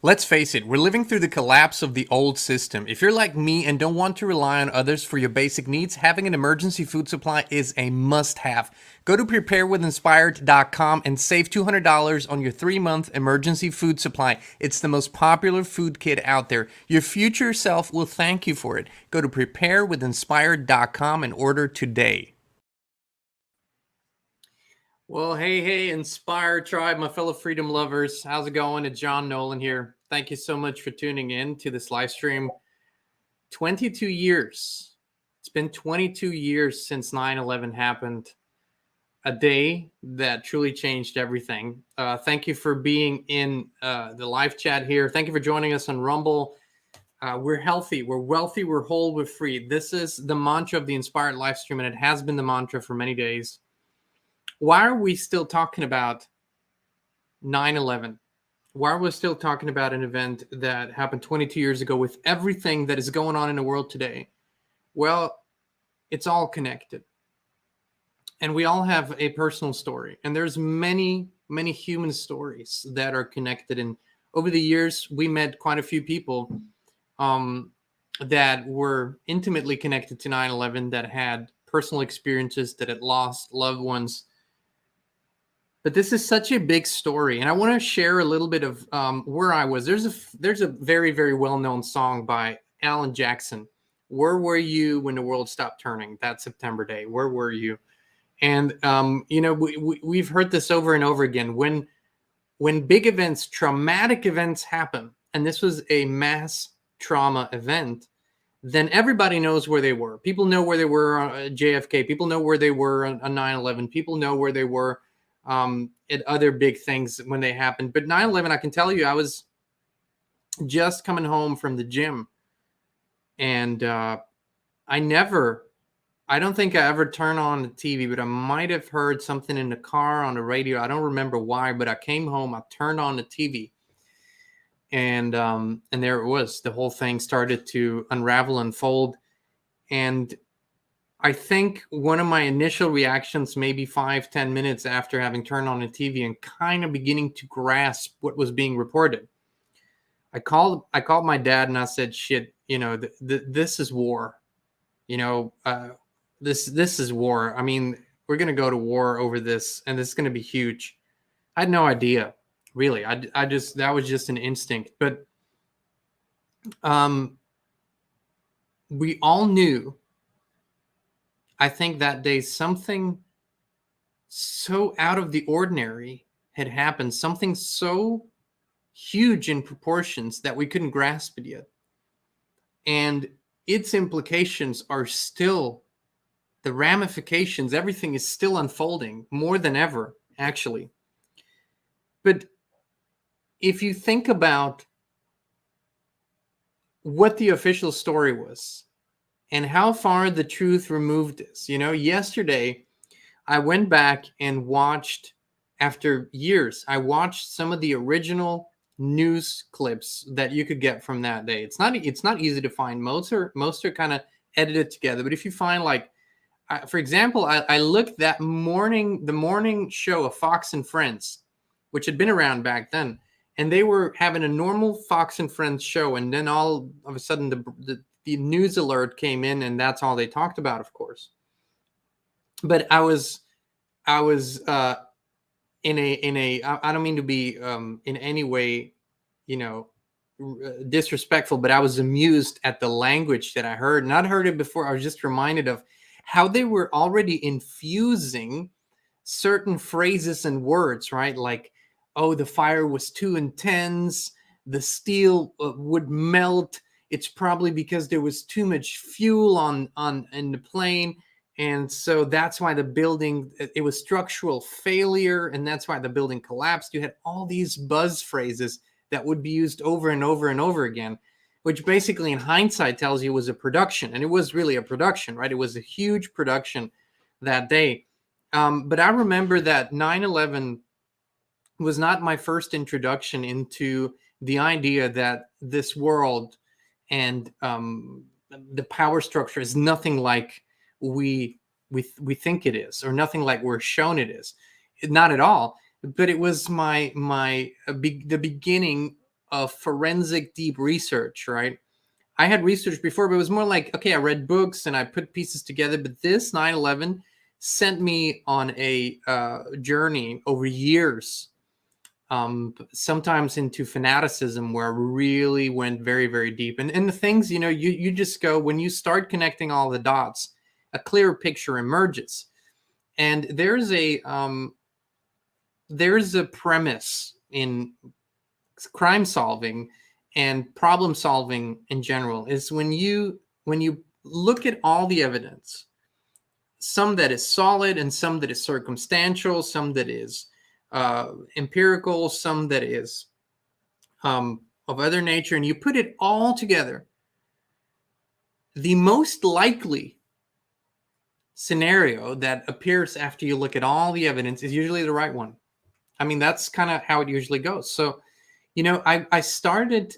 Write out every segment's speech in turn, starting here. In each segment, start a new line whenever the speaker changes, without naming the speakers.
Let's face it, we're living through the collapse of the old system. If you're like me and don't want to rely on others for your basic needs, having an emergency food supply is a must-have. Go to preparewithinspired.com and save $200 on your 3-month emergency food supply. It's the most popular food kit out there. Your future self will thank you for it. Go to preparewithinspired.com and order today. Well, hey, Inspired Tribe, my fellow freedom lovers. How's it going? It's John Nolan here. Thank you so much for tuning in to this live stream. 22 years. It's been 22 years since 9/11 happened. A day that truly changed everything. Thank you for being in the live chat here. Thank you for joining us on Rumble. We're healthy, we're wealthy, we're whole, we're free. This is the mantra of the Inspired live stream, and it has been the mantra for many days. Why are we still talking about 9/11? Why are we still talking about an event that happened 22 years ago with everything that is going on in the world today? Well, it's all connected. And we all have a personal story. And there's many, many human stories that are connected. And over the years, we met quite a few people that were intimately connected to 9/11, that had personal experiences, that had lost loved ones. But this is such a big story, and I want to share a little bit of where I was. There's a very, very well-known song by Alan Jackson. Where were you when the world stopped turning? That September day. Where were you? And we've heard this over and over again. When big events, traumatic events happen, and this was a mass trauma event, then everybody knows where they were. People know where they were on JFK. People know where they were on 9/11. People know where they were at other big things when they happened. But 9/11, I can tell you, I was just coming home from the gym, and I don't think I ever turned on the TV, but I might have heard something in the car on the radio. I don't remember why, but I came home, I turned on the TV, and there it was. The whole thing started to unravel, unfold, and I think one of my initial reactions, maybe 5-10 minutes after having turned on the TV and kind of beginning to grasp what was being reported, I called my dad and I said, "Shit, this is war. This is war. I mean, we're gonna go to war over this, and this is gonna be huge." I had no idea, really. I just, that was just an instinct, but we all knew. I think that day something so out of the ordinary had happened, something so huge in proportions that we couldn't grasp it yet. And its implications are still, the ramifications, everything is still unfolding more than ever, actually. But if you think about what the official story was, and how far the truth removed is. Yesterday, I went back and watched, after years, I watched some of the original news clips that you could get from that day. It's not easy to find. Most are kind of edited together. But if you find, like, for example, I looked the morning show of Fox and Friends, which had been around back then, and they were having a normal Fox and Friends show, and then all of a sudden the news alert came in, and that's all they talked about, of course. But I was in a I don't mean to be in any way, disrespectful, but I was amused at the language that I heard. And I'd heard it before. I was just reminded of how they were already infusing certain phrases and words, right? Like, oh, the fire was too intense, the steel would melt. It's probably because there was too much fuel in the plane. And so that's why the building, it was structural failure. And that's why the building collapsed. You had all these buzz phrases that would be used over and over and over again, which basically in hindsight tells you was a production. And it was really a production, right? It was a huge production that day. But I remember that 9/11 was not my first introduction into the idea that this world and the power structure is nothing like we think it is, or nothing like we're shown it is. Not at all. But it was the beginning of forensic deep research, right? I had research before, but it was more like, okay, I read books and I put pieces together. But this 9/11 sent me on a journey over years, sometimes into fanaticism, where I really went very, very deep. And the things, you just go, when you start connecting all the dots, a clearer picture emerges. And there's a premise in crime solving and problem solving in general, is when you look at all the evidence, some that is solid and some that is circumstantial, some that is empirical, some that is of other nature, and you put it all together, the most likely scenario that appears after you look at all the evidence is usually the right one. I mean, that's kind of how it usually goes. So, I started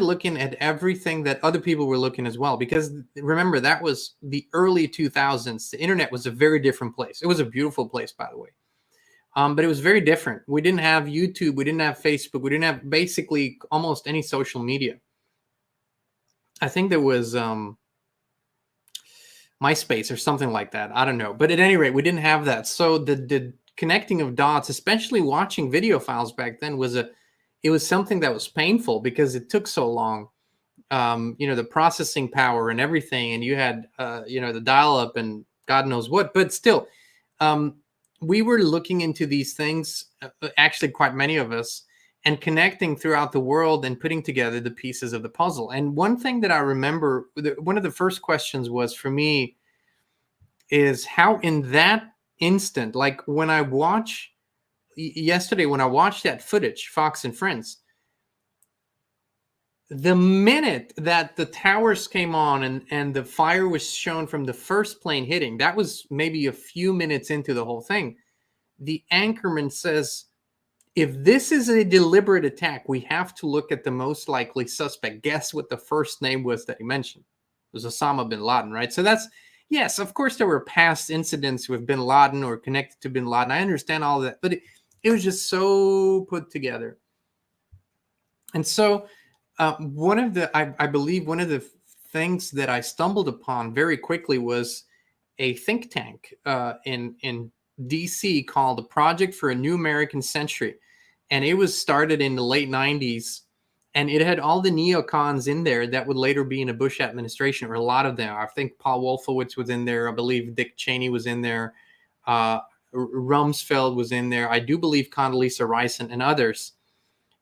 looking at everything that other people were looking as well, because remember, that was the early 2000s. The internet was a very different place. It was a beautiful place, by the way. But it was very different. We didn't have YouTube. We didn't have Facebook. We didn't have basically almost any social media. I think there was MySpace or something like that. I don't know. But at any rate, we didn't have that. So the connecting of dots, especially watching video files back then, it was something that was painful because it took so long. The processing power and everything, and you had the dial-up and God knows what. But still, we were looking into these things, actually quite many of us, and connecting throughout the world and putting together the pieces of the puzzle. And one thing that I remember, one of the first questions was for me, is how in that instant, like when I watched that footage, Fox and Friends, the minute that the towers came on and the fire was shown from the first plane hitting, that was maybe a few minutes into the whole thing. The anchorman says, if this is a deliberate attack, we have to look at the most likely suspect. Guess what the first name was that he mentioned? It was Osama bin Laden, right? So yes, of course there were past incidents with bin Laden or connected to bin Laden. I understand all of that, but it was just so put together. And so I believe one of the things that I stumbled upon very quickly was a think tank in DC called the Project for a New American Century. And it was started in the late 90s. And it had all the neocons in there that would later be in a Bush administration, or a lot of them. I think Paul Wolfowitz was in there. I believe Dick Cheney was in there. Rumsfeld was in there. I do believe Condoleezza Rice and others.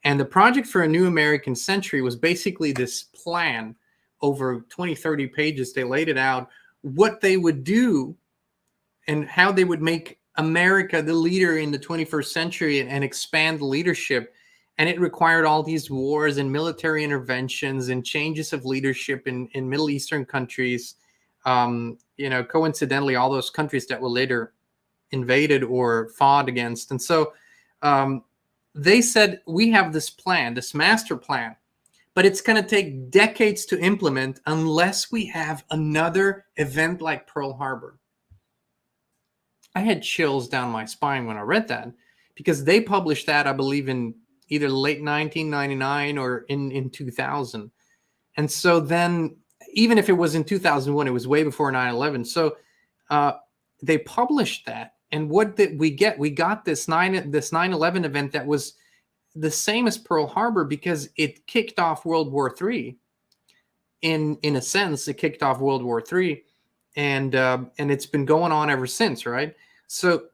And the Project for a New American Century was basically this plan over 20, 30 pages. They laid it out, what they would do and how they would make America the leader in the 21st century and expand the leadership. And it required all these wars and military interventions and changes of leadership in Middle Eastern countries. Coincidentally, all those countries that were later invaded or fought against. And so they said, we have this plan, this master plan, but it's going to take decades to implement unless we have another event like Pearl Harbor. I had chills down my spine when I read that, because they published that, I believe, in either late 1999 or in 2000. And so then, even if it was in 2001, it was way before 9/11. So they published that. And what did we get? We got this 9/11 event that was the same as Pearl Harbor, because it kicked off World War III. In a sense, it kicked off World War III. And it's been going on ever since, right? So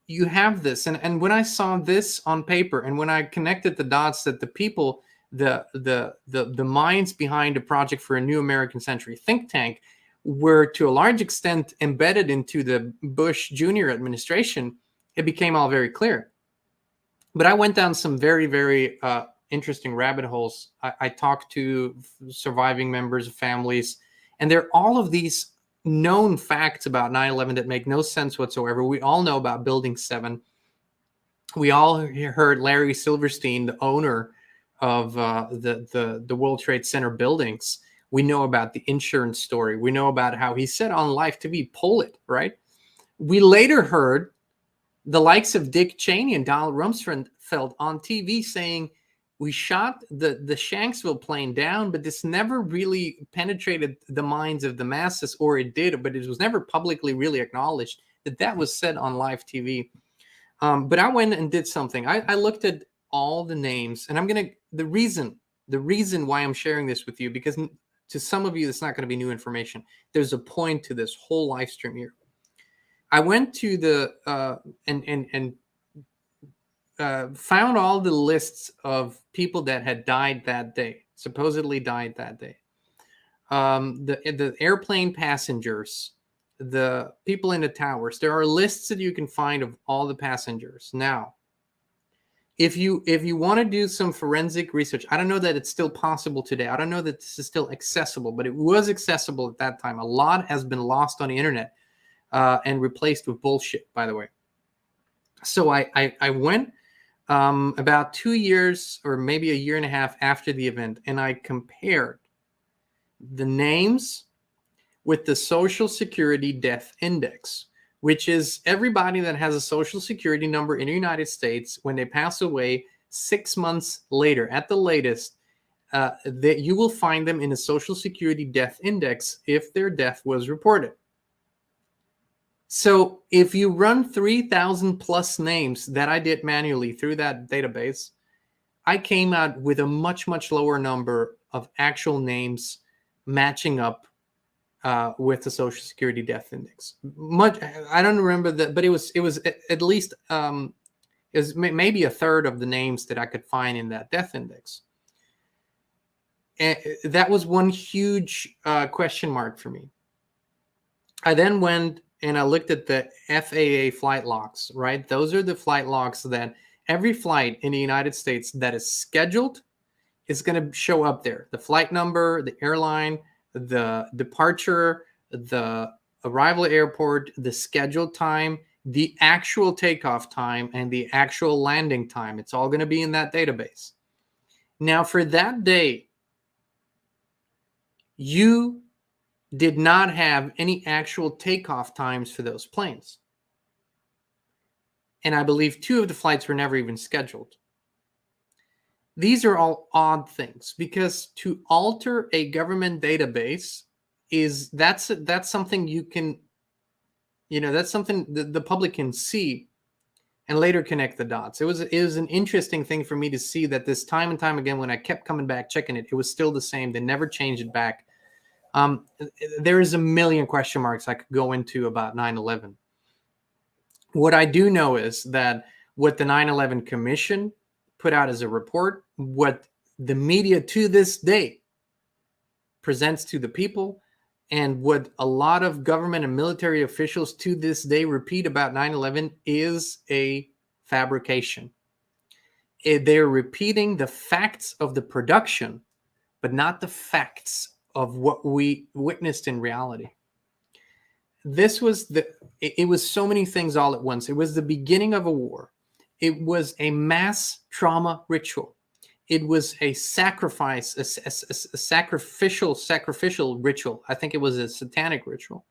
you have this, and when I saw this on paper, and when I connected the dots, that the people, the minds behind the Project for a New American Century think tank were to a large extent embedded into the Bush Jr. administration, it became all very clear. But I went down some very, very interesting rabbit holes. I talked to surviving members of families, and there are all of these known facts about 9/11 that make no sense whatsoever. We all know about Building 7. We all heard Larry Silverstein, the owner of the World Trade Center buildings. We know about the insurance story. We know about how he said on live TV, pull it, right? We later heard the likes of Dick Cheney and Donald Rumsfeld on TV saying, we shot the Shanksville plane down, but this never really penetrated the minds of the masses, or it did, but it was never publicly really acknowledged that that was said on live TV. But I went and did something. I looked at all the names, and the reason why I'm sharing this with you, because to some of you, it's not going to be new information. There's a point to this whole live stream here. I went to the found all the lists of people that had died that day, supposedly died that day. The airplane passengers, the people in the towers. There are lists that you can find of all the passengers. Now, if you want to do some forensic research, I don't know that it's still possible today. I don't know that this is still accessible, but it was accessible at that time. A lot has been lost on the internet and replaced with bullshit, by the way. So I went about 2 years or maybe a year and a half after the event, and I compared the names with the Social Security Death Index, which is everybody that has a Social Security number in the United States, when they pass away 6 months later, at the latest, that you will find them in a Social Security Death Index if their death was reported. So if you run 3,000 plus names that I did manually through that database, I came out with a much, much lower number of actual names matching up with the Social Security Death Index. I don't remember that, but it was at least it was maybe a third of the names that I could find in that death index. And that was one huge question mark for me. I then went and I looked at the FAA flight logs, right? Those are the flight logs that every flight in the United States that is scheduled is going to show up there. The flight number, the airline, the departure, the arrival airport, the scheduled time, the actual takeoff time, and the actual landing time. It's all going to be in that database. Now, for that day, you did not have any actual takeoff times for those planes. And I believe 2 of the flights were never even scheduled. These are all odd things, because to alter a government database that's something you can, that's something the public can see and later connect the dots. It was an interesting thing for me to see that this time and time again, when I kept coming back, checking it, it was still the same. They never changed it back. There is a million question marks I could go into about 9/11. What I do know is that what the 9/11 Commission put out as a report, what the media to this day presents to the people, and what a lot of government and military officials to this day repeat about 9/11 is a fabrication. They're repeating the facts of the production, but not the facts of what we witnessed in reality. It was so many things all at once. It was the beginning of a war. It was a mass trauma ritual. It was a sacrifice, a sacrificial ritual. I think it was a satanic ritual.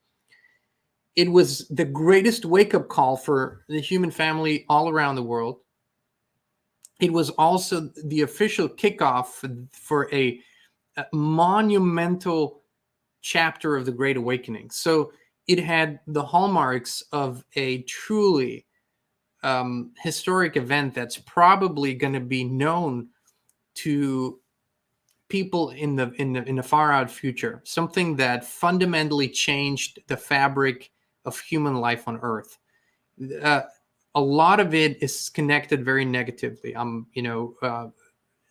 It was the greatest wake-up call for the human family all around the world. It was also the official kickoff for a monumental chapter of the Great Awakening. So it had the hallmarks of a truly historic event that's probably going to be known to people in the far out future. Something that fundamentally changed the fabric of human life on Earth. A lot of it is connected very negatively.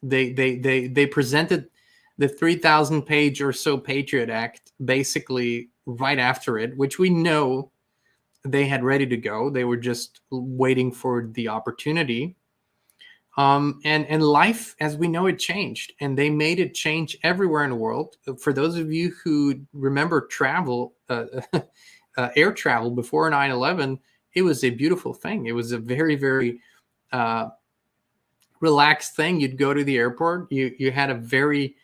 They presented the 3,000 page or so Patriot Act basically right after it, which we know they had ready to go. They were just waiting for the opportunity. And life as we know it changed, and they made it change everywhere in the world. For those of you who remember travel, air travel before 9/11, it was a beautiful thing. It was a very, very relaxed thing. You'd go to the airport. You had a very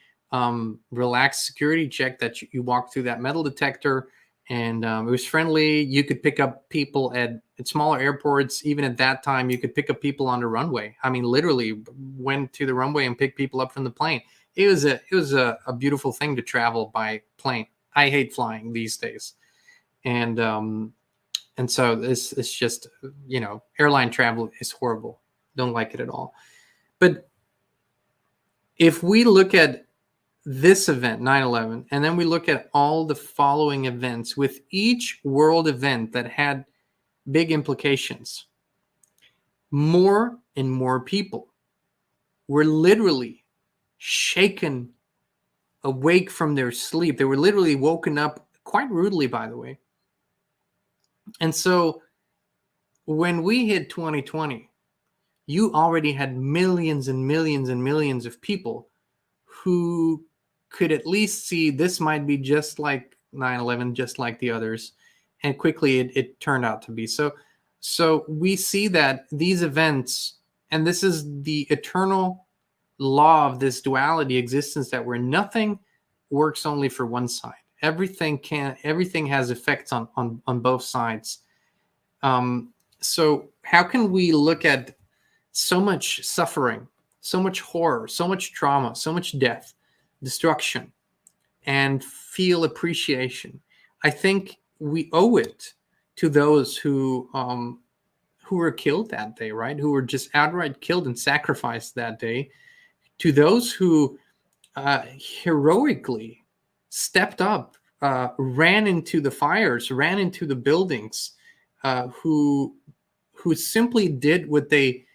relaxed security check that you walked through that metal detector, and it was friendly. You could pick up people at smaller airports. Even at that time, you could pick up people on the runway. I mean, literally went to the runway and picked people up from the plane. It was a beautiful thing to travel by plane. I hate flying these days, and so it's just, airline travel is horrible. Don't like it at all. But if we look at this event, 9/11, and then we look at all the following events, with each world event that had big implications, more and more people were literally shaken awake from their sleep. They were literally woken up, quite rudely, by the way. And so when we hit 2020, you already had millions and millions and millions of people who could at least see this might be just like 9/11, just like the others. And quickly it turned out to be. So we see that these events, and this is the eternal law of this duality existence, that where nothing works only for one side. Everything has effects on both sides. So how can we look at so much suffering, so much horror, so much trauma, so much death, destruction, and feel appreciation? I think we owe it to those who were killed that day, right? Who were just outright killed and sacrificed that day, to those who heroically stepped up, ran into the fires, ran into the buildings, who simply did what they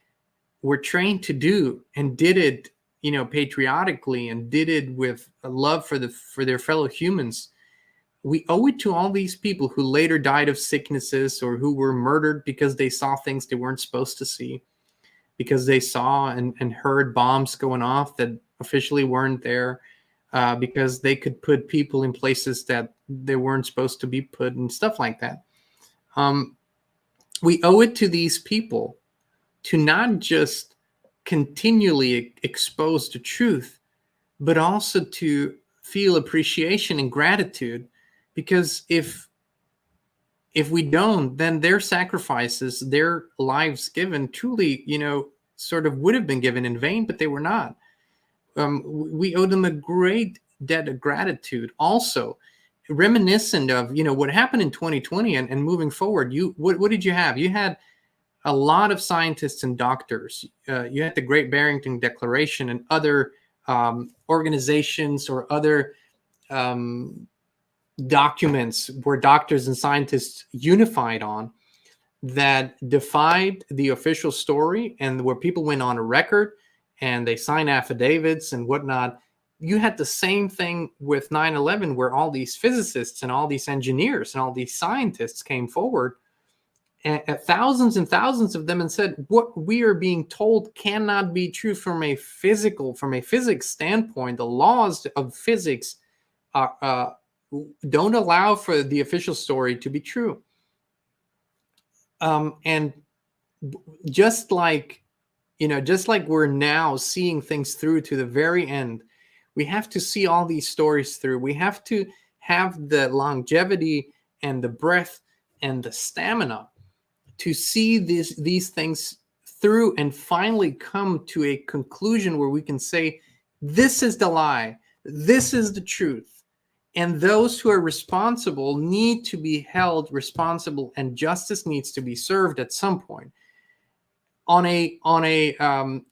were trained to do, and did it, patriotically, and did it with a love for their fellow humans. We owe it to all these people who later died of sicknesses, or who were murdered because they saw things they weren't supposed to see, because they saw and heard bombs going off that officially weren't there, because they could put people in places that they weren't supposed to be put, and stuff like that. We owe it to these people to not just continually expose the truth, but also to feel appreciation and gratitude, because if we don't, then their sacrifices, their lives given, truly, sort of would have been given in vain, but they were not. We owe them a great debt of gratitude. Also, reminiscent of, what happened in 2020 and moving forward, what did you have? You had a lot of scientists and doctors. You had the Great Barrington Declaration and other organizations or other documents where doctors and scientists unified on, that defied the official story, and where people went on a record and they signed affidavits and whatnot. You had the same thing with 9/11, where all these physicists and all these engineers and all these scientists came forward, and thousands and thousands of them, and said, what we are being told cannot be true from a physics standpoint. The laws of physics don't allow for the official story to be true. And just like we're now seeing things through to the very end, we have to see all these stories through. We have to have the longevity and the breadth and the stamina to see these things through, and finally come to a conclusion where we can say, this is the lie, this is the truth. And those who are responsible need to be held responsible, and justice needs to be served at some point. On a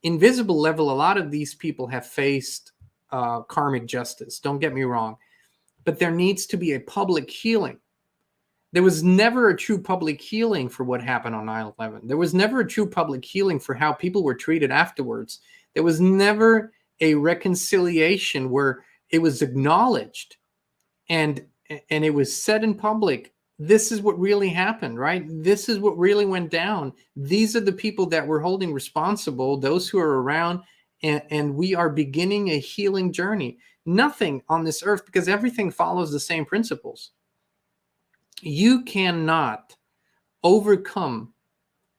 invisible level, a lot of these people have faced karmic justice. Don't get me wrong, but there needs to be a public healing. There was never a true public healing for what happened on 9/11. There was never a true public healing for how people were treated afterwards. There was never a reconciliation where it was acknowledged and it was said in public, this is what really happened, right? This is what really went down. These are the people that we're holding responsible, those who are around, and we are beginning a healing journey. Nothing on this earth, because everything follows the same principles. You cannot overcome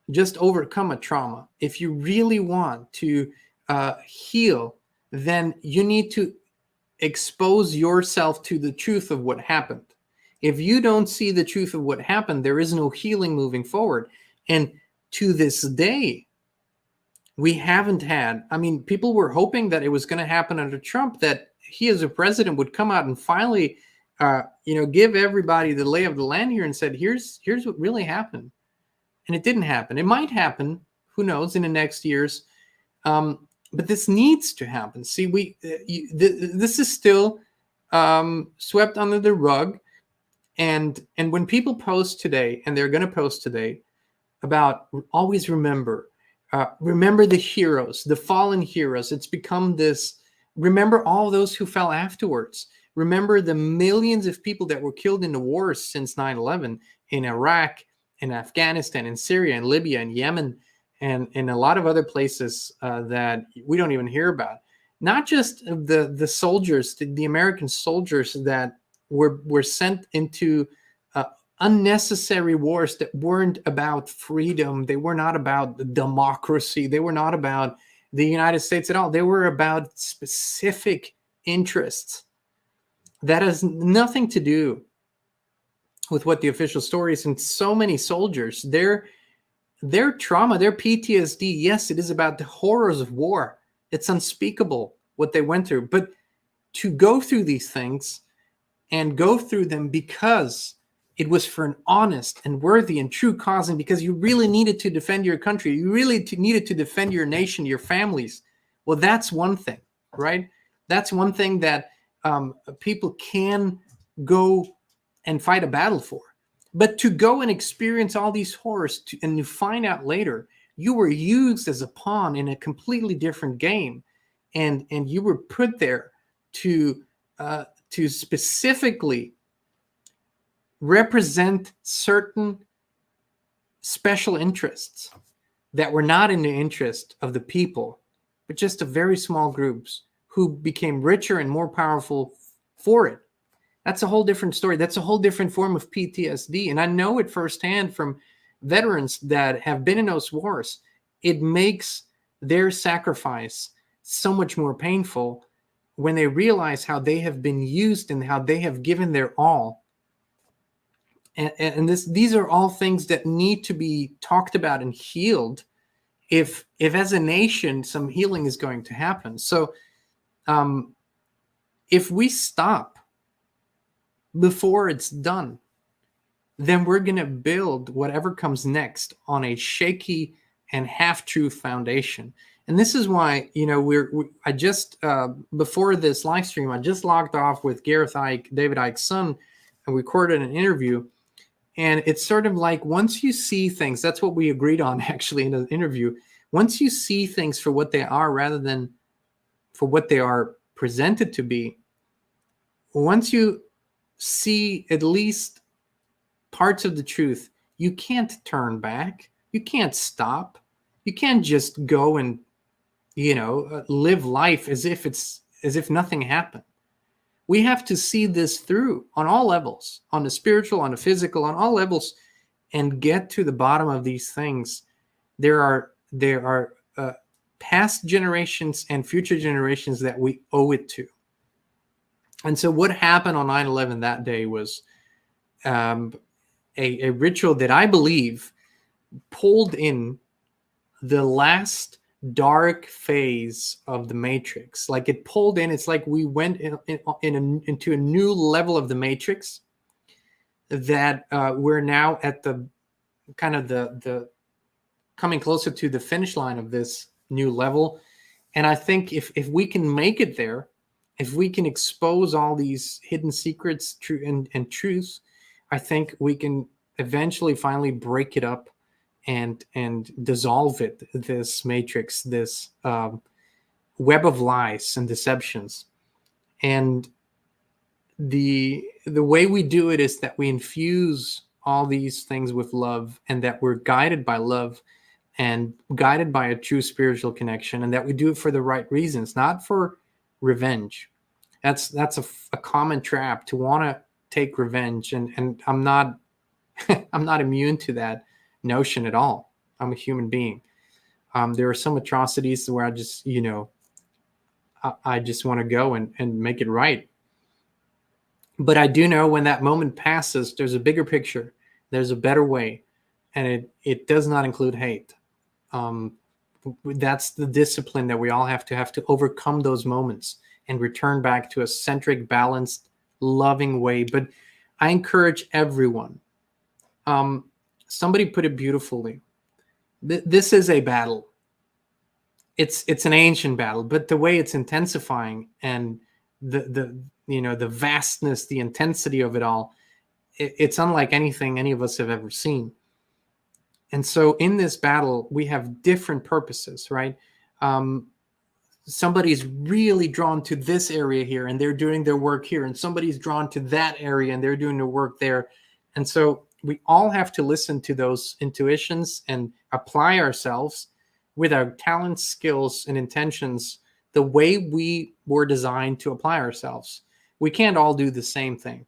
a trauma. If you really want to heal, then you need to expose yourself to the truth of what happened. If you don't see the truth of what happened, there is no healing moving forward. And to this day, we haven't had, I mean, people were hoping that it was going to happen under Trump, that he as a president would come out and finally, give everybody the lay of the land here and said, here's what really happened. And it didn't happen. It might happen, who knows, in the next years. But this needs to happen. See, this is still swept under the rug. And when people post today, and they're going to post today, about always remember the heroes, the fallen heroes. It's become this, remember all those who fell afterwards. Remember the millions of people that were killed in the wars since 9/11 in Iraq, in Afghanistan, in Syria, in Libya, in Yemen, and in a lot of other places that we don't even hear about. Not just the soldiers, the American soldiers that were sent into unnecessary wars that weren't about freedom. They were not about democracy. They were not about the United States at all. They were about specific interests. That has nothing to do with what the official story is. And so many soldiers, their trauma, their PTSD, yes, it is about the horrors of war. It's unspeakable what they went through. But to go through these things and go through them because it was for an honest and worthy and true cause, and because you really needed to defend your country, you really needed to defend your nation, your families. Well, that's one thing, right? That's one thing that people can go and fight a battle for. But to go and experience all these horrors and you find out later you were used as a pawn in a completely different game, and you were put there to specifically represent certain special interests that were not in the interest of the people, but just of very small groups who became richer and more powerful for it. That's a whole different story. That's a whole different form of PTSD. And I know it firsthand from veterans that have been in those wars. It makes their sacrifice so much more painful when they realize how they have been used and how they have given their all. And these are all things that need to be talked about and healed if as a nation some healing is going to happen. So if we stop before it's done, then we're going to build whatever comes next on a shaky and half-truth foundation. And this is why, I just, before this live stream, I just logged off with Gareth Icke, David Icke's son, and recorded an interview. And it's sort of like, once you see things, that's what we agreed on actually in the interview. Once you see things for what they are rather than for what they are presented to be, once you see at least parts of the truth, you can't turn back. You can't stop. You can't just go and, live life as if nothing happened. We have to see this through on all levels, on the spiritual, on the physical, on all levels, and get to the bottom of these things. There are past generations and future generations that we owe it to. And so what happened on 9/11 that day was a ritual that I believe pulled in the last dark phase of the Matrix. Like it pulled in, it's like we went into a new level of the Matrix that we're now at the kind of the coming closer to the finish line of this new level. And I think if we can make it there, if we can expose all these hidden secrets and truths, I think we can eventually finally break it up and dissolve it, this matrix, this web of lies and deceptions. And the way we do it is that we infuse all these things with love, and that we're guided by love and guided by a true spiritual connection, and that we do it for the right reasons, not for revenge. That's a common trap, to want to take revenge, and I'm not I'm not immune to that notion at all. I'm a human being. There are some atrocities where I just I just want to go and make it right. But I do know when that moment passes, there's a bigger picture, there's a better way, and it does not include hate. Um, that's the discipline that we all have to overcome those moments and return back to a centric, balanced, loving way. But I encourage everyone. Somebody put it beautifully. This is a battle. It's an ancient battle, but the way it's intensifying and the vastness, the intensity of it all, it's unlike anything any of us have ever seen. And so in this battle, we have different purposes, right? Somebody's really drawn to this area here and they're doing their work here, and somebody's drawn to that area and they're doing their work there. And so we all have to listen to those intuitions and apply ourselves with our talents, skills, and intentions the way we were designed to apply ourselves. We can't all do the same thing.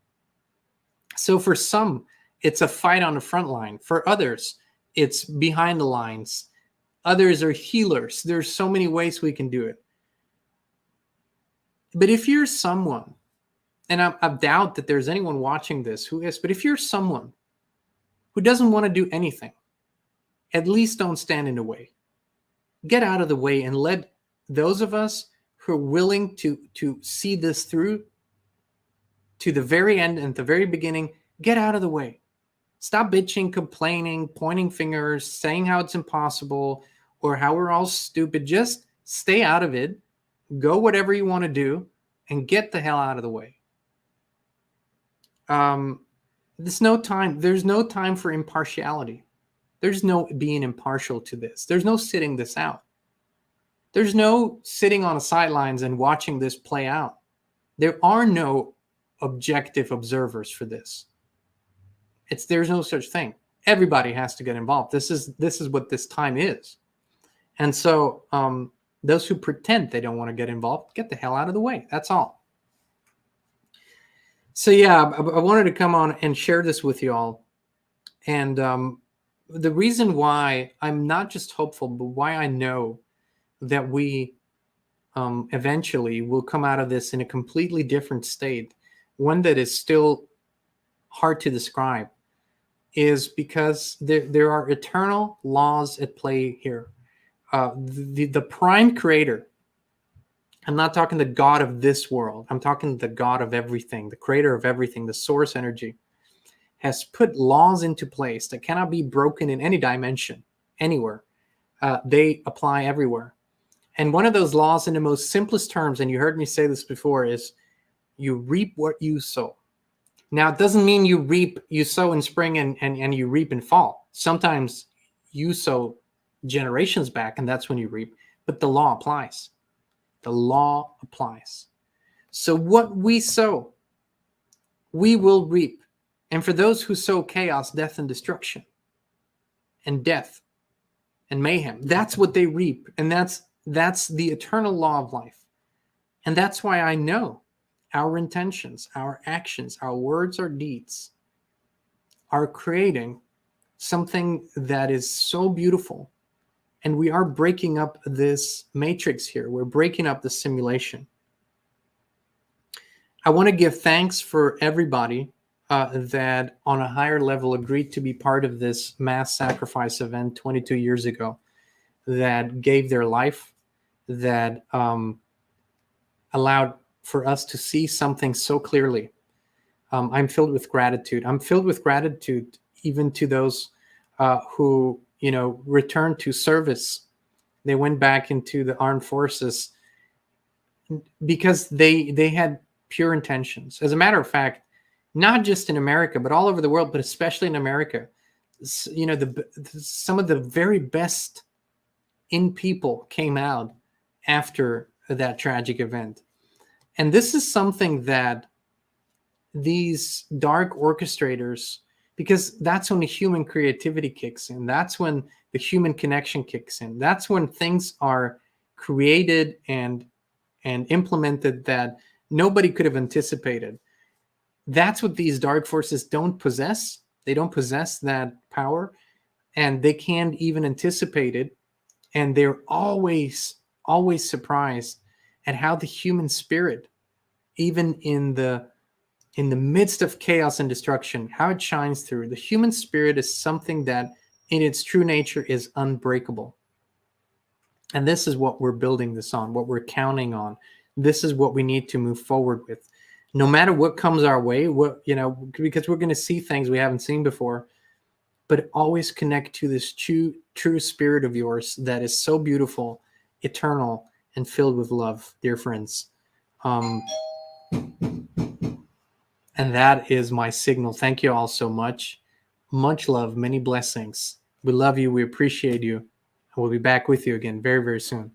So for some, it's a fight on the front line. For others, it's behind the lines. Others are healers. There's so many ways we can do it. But if you're someone, and I doubt that there's anyone watching this who is, but if you're someone who doesn't want to do anything, at least don't stand in the way. Get out of the way and let those of us who are willing to see this through to the very end and the very beginning, get out of the way. Stop bitching, complaining, pointing fingers, saying how it's impossible or how we're all stupid. Just stay out of it. Go whatever you want to do and get the hell out of the way. There's no time for impartiality. There's no being impartial to this. There's no sitting this out. There's no sitting on the sidelines and watching this play out. There are no objective observers for this. There's no such thing. Everybody has to get involved. This is what this time is. And so those who pretend they don't want to get involved, get the hell out of the way. That's all. So yeah, I wanted to come on and share this with you all. And the reason why I'm not just hopeful, but why I know that we eventually will come out of this in a completely different state, one that is still hard to describe, is because there are eternal laws at play here. The prime creator, I'm not talking the God of this world, I'm talking the God of everything, the creator of everything, the source energy, has put laws into place that cannot be broken in any dimension, anywhere. They apply everywhere. And one of those laws in the most simplest terms, and you heard me say this before, is you reap what you sow. Now, it doesn't mean you sow in spring and you reap in fall. Sometimes you sow generations back and that's when you reap, but the law applies. The law applies. So what we sow, we will reap. And for those who sow chaos, death, and destruction, and death, and mayhem, that's what they reap. And that's the eternal law of life. And that's why I know our intentions, our actions, our words, our deeds are creating something that is so beautiful. And we are breaking up this matrix here. We're breaking up the simulation. I want to give thanks for everybody that on a higher level agreed to be part of this mass sacrifice event 22 years ago, that gave their life, that allowed for us to see something so clearly. I'm filled with gratitude. I'm filled with gratitude even to those who, returned to service. They went back into the armed forces because they had pure intentions. As a matter of fact, not just in America, but all over the world, but especially in America, some of the very best in people came out after that tragic event. And this is something that these dark orchestrators, because that's when the human creativity kicks in. That's when the human connection kicks in. That's when things are created and implemented that nobody could have anticipated. That's what these dark forces don't possess. They don't possess that power, and they can't even anticipate it. And they're always surprised at how the human spirit, even in the in the midst of chaos and destruction, how it shines through. The human spirit is something that in its true nature is unbreakable. And this is what we're building this on, what we're counting on. This is what we need to move forward with. No matter what comes our way, because we're going to see things we haven't seen before, but always connect to this true spirit of yours that is so beautiful, eternal, and filled with love, dear friends. And that is my signal. Thank you all so much. Much love, many blessings. We love you. We appreciate you. And we'll be back with you again very, very soon.